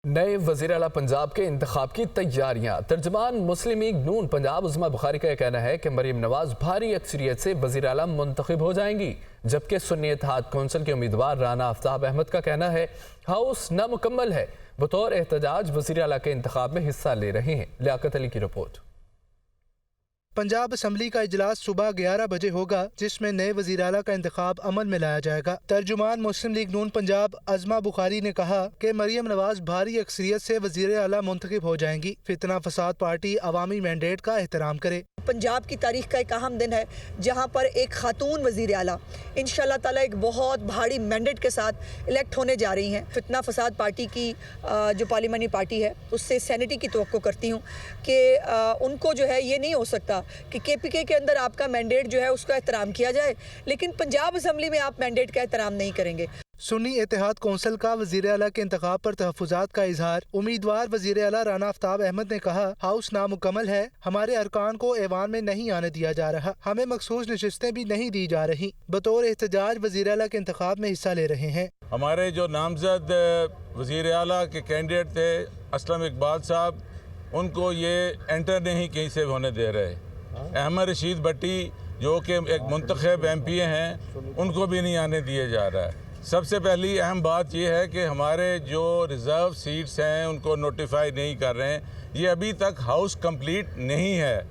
نئے وزیر اعلیٰ پنجاب کے انتخاب کی تیاریاں۔ ترجمان مسلم لیگ نون پنجاب عظمہ بخاری کا یہ کہنا ہے کہ مریم نواز بھاری اکثریت سے وزیر اعلیٰ منتخب ہو جائیں گی، جبکہ سنی اتحاد کونسل کے امیدوار رانا آفتاب احمد کا کہنا ہے ہاؤس نامکمل ہے، بطور احتجاج وزیر اعلیٰ کے انتخاب میں حصہ لے رہے ہیں۔ لیاقت علی کی رپورٹ۔ پنجاب اسمبلی کا اجلاس صبح 11 بجے ہوگا، جس میں نئے وزیر اعلیٰ کا انتخاب عمل میں لایا جائے گا۔ ترجمان مسلم لیگ نون پنجاب عظمہ بخاری نے کہا کہ مریم نواز بھاری اکثریت سے وزیر اعلیٰ منتخب ہو جائیں گی۔ فتنہ فساد پارٹی عوامی مینڈیٹ کا احترام کرے۔ پنجاب کی تاریخ کا ایک اہم دن ہے جہاں پر ایک خاتون وزیر اعلیٰ انشاءاللہ تعالی ایک بہت بھاری مینڈیٹ کے ساتھ الیکٹ ہونے جا رہی ہیں۔ فتنہ فساد پارٹی کی جو پارلیمانی پارٹی ہے اس سے سینیٹی کی توقع کرتی ہوں کہ ان کو جو ہے یہ نہیں ہو سکتا کہ کے پی کے اندر آپ کا مینڈیٹ جو ہے اس کا احترام کیا جائے، لیکن پنجاب اسمبلی میں آپ مینڈیٹ کا احترام نہیں کریں گے۔ سنی اتحاد کونسل کا وزیر اعلیٰ کے انتخاب پر تحفظات کا اظہار۔ امیدوار وزیر اعلیٰ رانا آفتاب احمد نے کہا ہاؤس نامکمل ہے، ہمارے ارکان کو ایوان میں نہیں آنے دیا جا رہا، ہمیں مخصوص نشستیں بھی نہیں دی جا رہی، بطور احتجاج وزیر اعلیٰ کے انتخاب میں حصہ لے رہے ہیں۔ ہمارے جو نامزد وزیر اعلیٰ کے کینڈیڈیٹ تھے اسلم اقبال صاحب، ان کو یہ انٹر نہیں کہیں سے ہونے دے رہے۔ احمد رشید بٹی جو کہ ایک منتخب ایم پی ہیں، ان کو بھی نہیں آنے دیا جا رہا ہے۔ سب سے پہلی اہم بات یہ ہے کہ ہمارے جو ریزرو سیٹس ہیں ان کو نوٹیفائی نہیں کر رہے ہیں، یہ ابھی تک ہاؤس کمپلیٹ نہیں ہے،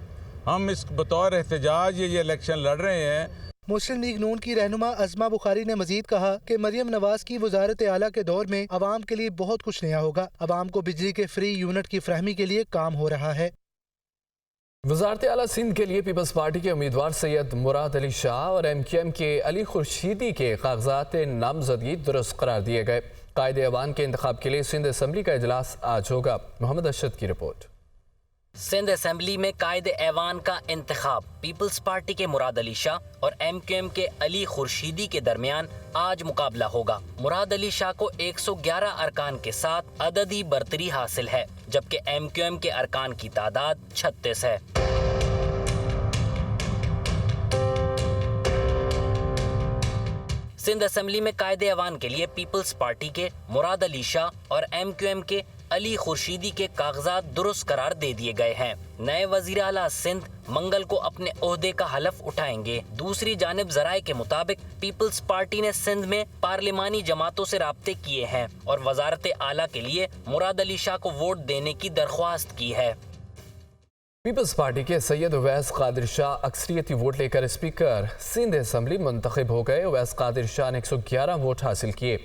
ہم اس بطور احتجاج یہ الیکشن لڑ رہے ہیں۔ مسلم لیگ نون کی رہنما عظمہ بخاری نے مزید کہا کہ مریم نواز کی وزارت اعلیٰ کے دور میں عوام کے لیے بہت کچھ نیا ہوگا، عوام کو بجلی کے فری یونٹ کی فراہمی کے لیے کام ہو رہا ہے۔ وزارت اعلیٰ سندھ کے لیے پیپلز پارٹی کے امیدوار سید مراد علی شاہ اور ایم کیو ایم کے علی خورشیدی کے کاغذات نامزدگی درست قرار دیے گئے۔ قائد ایوان کے انتخاب کے لیے سندھ اسمبلی کا اجلاس آج ہوگا۔ محمد ارشد کی رپورٹ۔ سندھ اسمبلی میں قائد ایوان کا انتخاب پیپلز پارٹی کے مراد علی شاہ اور ایم کیو ایم کے علی خورشیدی کے درمیان آج مقابلہ ہوگا۔ مراد علی شاہ کو 111 ارکان کے ساتھ عددی برتری حاصل ہے، جبکہ ایم کیو ایم کے ارکان کی تعداد 36 ہے۔ سندھ اسمبلی میں قائد ایوان کے لیے پیپلز پارٹی کے مراد علی شاہ اور ایم کیو ایم کے علی خورشیدی کے کاغذات درست قرار دے دیے گئے ہیں۔ نئے وزیر اعلیٰ سندھ منگل کو اپنے عہدے کا حلف اٹھائیں گے۔ دوسری جانب ذرائع کے مطابق پیپلز پارٹی نے سندھ میں پارلیمانی جماعتوں سے رابطے کیے ہیں اور وزارت اعلیٰ کے لیے مراد علی شاہ کو ووٹ دینے کی درخواست کی ہے۔ پیپلز پارٹی کے سید اویس قادر شاہ اکثریتی ووٹ لے کر اسپیکر سندھ اسمبلی منتخب ہو گئے۔ اویس قادر شاہ نے 111 ووٹ حاصل کیے۔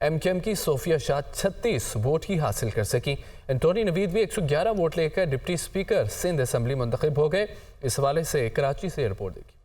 ایم کیو ایم کی صوفیہ شاہ 36 ووٹ ہی حاصل کر سکی۔ انٹونی نوید بھی 111 ووٹ لے کر ڈپٹی اسپیکر سندھ اسمبلی منتخب ہو گئے۔ اس حوالے سے کراچی سے رپورٹ دیکھی۔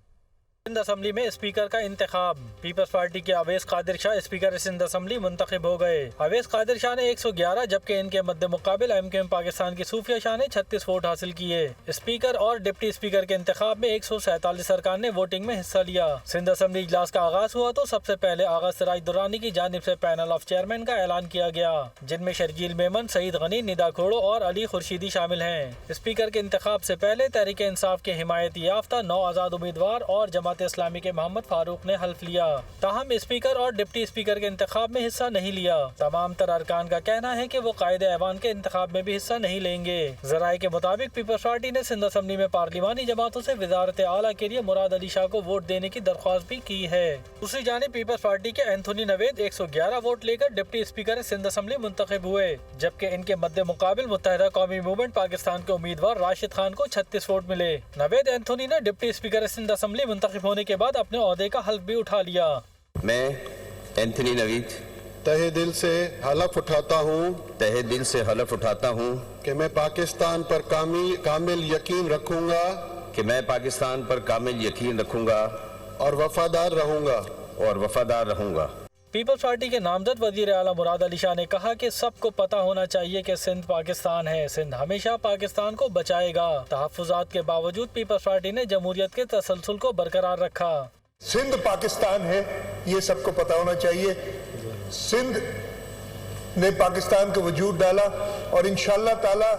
سندھ اسمبلی میں اسپیکر کا انتخاب۔ پیپلز پارٹی کے اویس قادر شاہ اسپیکر سندھ اسمبلی منتخب ہو گئے۔ اویس قادر شاہ نے 111 جبکہ ان کے مد مقابل ایم کیو ایم پاکستان کی صوفیہ شاہ نے 36 ووٹ حاصل کیے۔ اسپیکر اور ڈپٹی اسپیکر کے انتخاب میں 147 ارکان نے ووٹنگ میں حصہ لیا۔ سندھ اسمبلی اجلاس کا آغاز ہوا تو سب سے پہلے آغا سراج درانی کی جانب سے پینل آف چیئرمین کا اعلان کیا گیا، جن میں شرجیل میمن، سعید غنی، ندا کھوڑو اور علی خورشیدی شامل ہیں۔ اسپیکر کے انتخاب سے پہلے تحریک انصاف کے حمایت یافتہ 9 آزاد امیدوار اور جماعت اسلامی کے محمد فاروق نے حلف لیا، تاہم اسپیکر اور ڈپٹی اسپیکر کے انتخاب میں حصہ نہیں لیا۔ تمام تر ارکان کا کہنا ہے کہ وہ قائد ایوان کے انتخاب میں بھی حصہ نہیں لیں گے۔ ذرائع کے مطابق پیپلز پارٹی نے سندھ اسمبلی میں پارلیمانی جماعتوں سے وزارت اعلیٰ کے لیے مراد علی شاہ کو ووٹ دینے کی درخواست بھی کی ہے۔ دوسری جانب پیپلز پارٹی کے اینتھونی نوید 111 ووٹ لے کر ڈپٹی اسپیکر سندھ اسمبلی منتخب ہوئے، جبکہ ان کے مد مقابل متحدہ قومی موومنٹ پاکستان کے امیدوار راشد خان کو 36 ووٹ ملے۔ نوید اینتھونی نے ڈپٹی اسپیکر سندھ اسمبلی منتخب ہونے کے بعد اپنے عہدے کا حلف بھی اٹھا لیا۔ میں اینتھونی نوید تہہ دل سے حلف اٹھاتا ہوں کہ میں پاکستان پر کامل یقین رکھوں گا اور وفادار رہوں گا۔ پیپلز پارٹی کے نامزد وزیر اعلیٰ مراد علی شاہ نے کہا کہ سب کو پتہ ہونا چاہیے کہ سندھ پاکستان ہے، سندھ ہمیشہ پاکستان کو بچائے گا۔ تحفظات کے باوجود پیپلز پارٹی نے جمہوریت کے تسلسل کو برقرار رکھا۔ سندھ پاکستان ہے، یہ سب کو پتہ ہونا چاہیے۔ سندھ نے پاکستان کو وجود ڈالا اور انشاءاللہ تعالی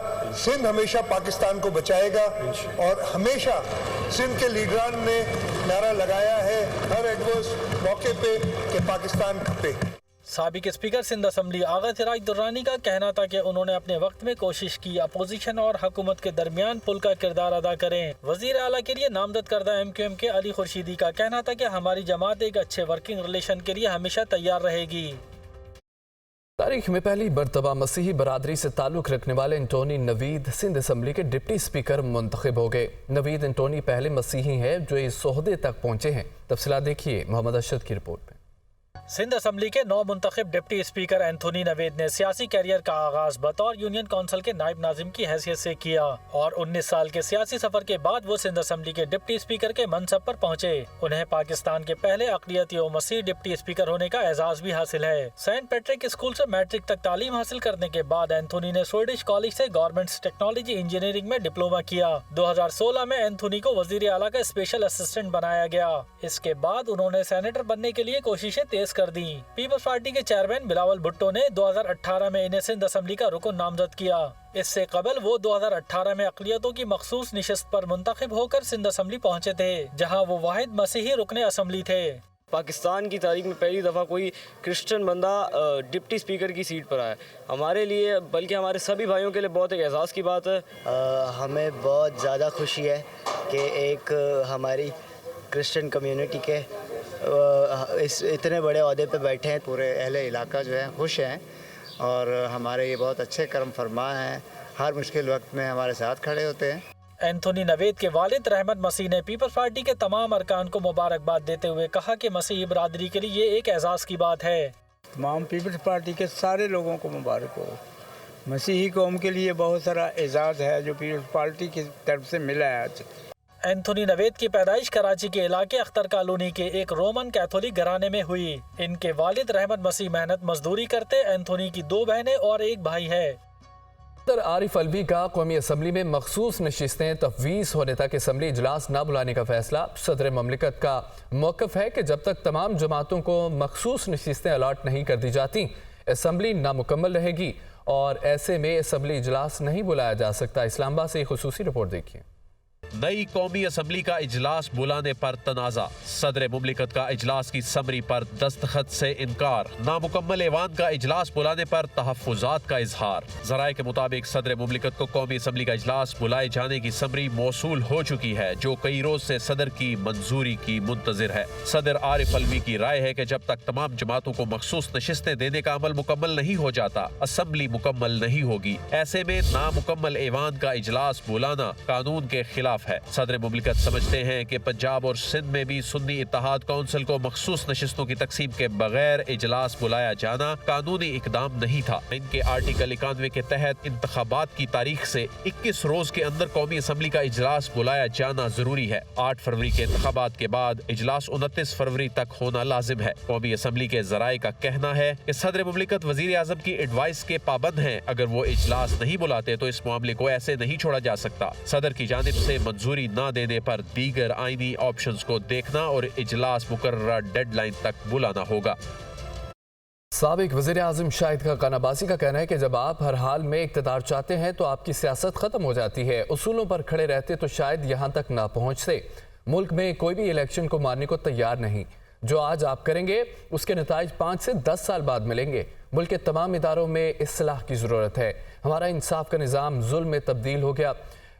سندھ ہمیشہ پاکستان کو بچائے گا، اور ہمیشہ سندھ کے لیڈران نے نعرہ لگایا ہے ہر ایڈورس موقع پہ کہ پاکستان کھپے۔ سابق اسپیکر سندھ اسمبلی آغا سراج درانی کا کہنا تھا کہ انہوں نے اپنے وقت میں کوشش کی اپوزیشن اور حکومت کے درمیان پل کا کردار ادا کریں۔ وزیر اعلیٰ کے لیے نامزد کردہ MQM کے علی خورشیدی کا کہنا تھا کہ ہماری جماعت ایک اچھے ورکنگ ریلیشن کے لیے ہمیشہ تیار رہے گی۔ تاریخ میں پہلی مرتبہ مسیحی برادری سے تعلق رکھنے والے انٹونی نوید سندھ اسمبلی کے ڈپٹی اسپیکر منتخب ہو گئے۔ نوید انٹونی پہلے مسیحی ہیں جو اس عہدے تک پہنچے ہیں۔ تفصیلات دیکھیے محمد ارشد کی رپورٹ میں۔ سندھ اسمبلی کے نو منتخب ڈپٹی اسپیکر اینتھونی نوید نے سیاسی کیریئر کا آغاز بطور یونین کونسل کے نائب ناظم کی حیثیت سے کیا اور 19 سال کے سیاسی سفر کے بعد وہ سندھ اسمبلی کے ڈپٹی اسپیکر کے منصب پر پہنچے۔ انہیں پاکستان کے پہلے اقلیتی و مسیحی ڈپٹی اسپیکر ہونے کا اعزاز بھی حاصل ہے۔ سینٹ پیٹرک اسکول سے میٹرک تک تعلیم حاصل کرنے کے بعد اینتھونی نے سویڈش کالج سے گورنمنٹ ٹیکنالوجی انجینئرنگ میں ڈپلوما کیا۔ 2016 میں اینتھونی کو وزیر اعلیٰ کا اسپیشل اسسٹنٹ بنایا گیا۔ اس کے بعد انہوں نے سینیٹر بننے کے لیے کوششیں تیز کر دیں۔ پیپلز پارٹی کے چیئرمین بلاول بھٹو نے 2018 میں انہیں سندھ اسمبلی کا رکن نامزد کیا۔ اس سے قبل وہ 2018 میں اقلیتوں کی مخصوص نشست پر منتخب ہو کر سندھ اسمبلی پہنچے تھے، جہاں وہ واحد مسیحی رکن اسمبلی تھے۔ پاکستان کی تاریخ میں پہلی دفعہ کوئی کرسچن بندہ ڈپٹی اسپیکر کی سیٹ پر آیا، ہمارے لیے بلکہ ہمارے سبھی بھائیوں کے لیے بہت ایک اعزاز کی بات ہے۔ ہمیں بہت زیادہ خوشی ہے کہ ایک ہماری کرسچن کمیونٹی کے اس اتنے بڑے عہدے پہ بیٹھے ہیں۔ پورے اہل علاقہ جو ہے خوش ہیں اور ہمارے یہ بہت اچھے کرم فرما ہیں، ہر مشکل وقت میں ہمارے ساتھ کھڑے ہوتے ہیں۔ اینتھونی نوید کے والد رحمت مسیح نے پیپلز پارٹی کے تمام ارکان کو مبارکباد دیتے ہوئے کہا کہ مسیحی برادری کے لیے یہ ایک اعزاز کی بات ہے۔ تمام پیپلز پارٹی کے سارے لوگوں کو مبارک ہو۔ مسیحی قوم کے لیے بہت سارا اعزاز ہے جو پیپلز پارٹی کی طرف سے ملا ہے آج۔ اینتھونی نوید کی پیدائش کراچی کے علاقے اختر کالونی کے ایک رومن کیتھولک گھرانے میں ہوئی۔ ان کے والد رحمت مسیح محنت مزدوری کرتے۔ اینتھونی کی 2 بہنیں اور ایک بھائی ہے۔ صدر عارف الوی کا قومی اسمبلی میں مخصوص نشستیں تفویض ہونے تک اسمبلی اجلاس نہ بلانے کا فیصلہ۔ صدر مملکت کا موقف ہے کہ جب تک تمام جماعتوں کو مخصوص نشستیں الاٹ نہیں کر دی جاتی اسمبلی نامکمل رہے گی اور ایسے میں اسمبلی اجلاس نہیں بلایا جا سکتا۔ اسلام آباد سے خصوصی رپورٹ دیکھیے۔ نئی قومی اسمبلی کا اجلاس بلانے پر تنازع، صدر مملکت کا اجلاس کی سمری پر دستخط سے انکار، نامکمل ایوان کا اجلاس بلانے پر تحفظات کا اظہار۔ ذرائع کے مطابق صدر مملکت کو قومی اسمبلی کا اجلاس بلائے جانے کی سمری موصول ہو چکی ہے جو کئی روز سے صدر کی منظوری کی منتظر ہے۔ صدر عارف الوی کی رائے ہے کہ جب تک تمام جماعتوں کو مخصوص نشستیں دینے کا عمل مکمل نہیں ہو جاتا اسمبلی مکمل نہیں ہوگی۔ ایسے میں نامکمل ایوان کا اجلاس بلانا قانون کے خلاف ہے۔ صدر مملکت سمجھتے ہیں کہ پنجاب اور سندھ میں بھی سنی اتحاد کونسل کو مخصوص نشستوں کی تقسیم کے بغیر اجلاس بلایا جانا قانونی اقدام نہیں تھا۔ ان کے آرٹیکل 91 کے تحت انتخابات کی تاریخ سے 21 روز کے اندر قومی اسمبلی کا اجلاس بلایا جانا ضروری ہے۔ 8 فروری کے انتخابات کے بعد اجلاس 29 فروری تک ہونا لازم ہے۔ قومی اسمبلی کے ذرائع کا کہنا ہے کہ صدر مملکت وزیر اعظم کی ایڈوائس کے پابند ہیں، اگر وہ اجلاس نہیں بلاتے تو اس معاملے کو ایسے نہیں چھوڑا جا سکتا۔ صدر کی جانب سے منظوری نہ دینے پر دیگر آئینی آپشنز کو دیکھنا اور اجلاس مقررہ ڈیڈ لائن تک بلانا ہوگا۔ سابق وزیر اعظم شاہد خاقان عباسی کا کہنا ہے کہ جب آپ ہر حال میں اقتدار چاہتے ہیں تو آپ کی سیاست ختم ہو جاتی ہے۔ اصولوں پر کھڑے رہتے تو شاید یہاں تک نہ پہنچتے۔ ملک میں کوئی بھی الیکشن کو مارنے کو تیار نہیں۔ جو آج آپ کریں گے اس کے نتائج 5 سے 10 سال بعد ملیں گے۔ ملک کے تمام اداروں میں اصلاح کی ضرورت ہے۔ ہمارا انصاف کا نظام ظلم میں تبدیل ہو گیا۔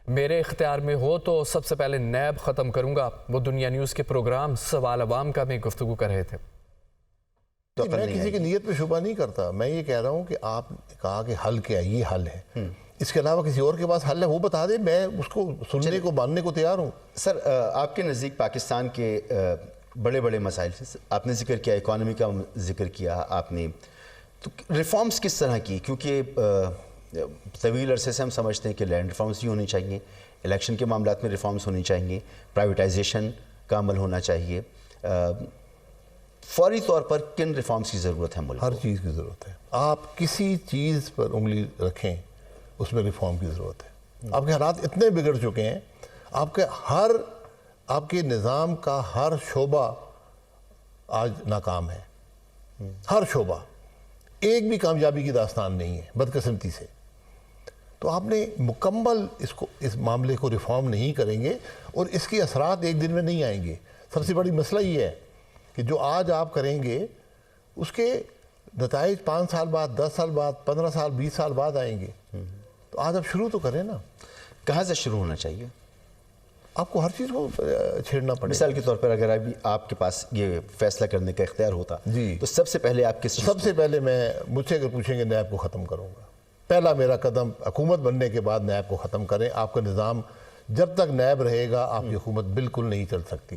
میرے اختیار میں ہو تو سب سے پہلے نیب ختم کروں گا۔ وہ دنیا نیوز کے پروگرام سوال عوام کا میں گفتگو کر رہے تھے۔ میں کسی کی نیت پہ شبہ نہیں کرتا، میں یہ کہہ رہا ہوں کہ آپ نے کہا کہ حل کیا ہے، یہ حل ہے، اس کے علاوہ کسی اور کے پاس حل ہے وہ بتا دیں، میں اس کو سننے کو ماننے کو تیار ہوں۔ سر آپ کے نزدیک پاکستان کے بڑے بڑے مسائل آپ نے ذکر کیا، اکانومی کا ذکر کیا آپ نے، تو ریفارمز کس طرح کی؟ کیونکہ طویل عرصے سے ہم سمجھتے ہیں کہ لینڈ ریفارمز بھی ہونی چاہیے، الیکشن کے معاملات میں ریفارمز ہونی چاہیے، پرائیویٹائزیشن کا عمل ہونا چاہیے۔ فوری طور پر کن ریفارمز کی ضرورت ہے ملک کو؟ ہر چیز کی ضرورت ہے۔ آپ کسی چیز پر انگلی رکھیں اس میں ریفارم کی ضرورت ہے۔ آپ کے حالات اتنے بگڑ چکے ہیں، آپ کے نظام کا ہر شعبہ آج ناکام ہے، ہر شعبہ، ایک بھی کامیابی کی داستان نہیں ہے بدقسمتی سے۔ تو آپ نے مکمل اس معاملے کو ریفارم نہیں کریں گے اور اس کے اثرات ایک دن میں نہیں آئیں گے۔ سب سے بڑی مسئلہ یہ ہے کہ جو آج آپ کریں گے اس کے نتائج 5 سال بعد، 10 سال بعد، 15 سال، 20 سال بعد آئیں گے. تو آج اب شروع تو کریں نا. کہاں سے شروع ہونا چاہیے؟ آپ کو ہر چیز کو چھیڑنا پڑے. مثال کے طور پر اگر ابھی آپ کے پاس یہ فیصلہ کرنے کا اختیار ہوتا جی تو سب سے پہلے آپ کس چیز سب سے پہلے میں مجھ سے اگر پوچھیں گے نیب کو ختم کروں گا. پہلا میرا قدم حکومت بننے کے بعد نیب کو ختم کریں. آپ کا نظام جب تک نیب رہے گا آپ کی حکومت بالکل نہیں چل سکتی.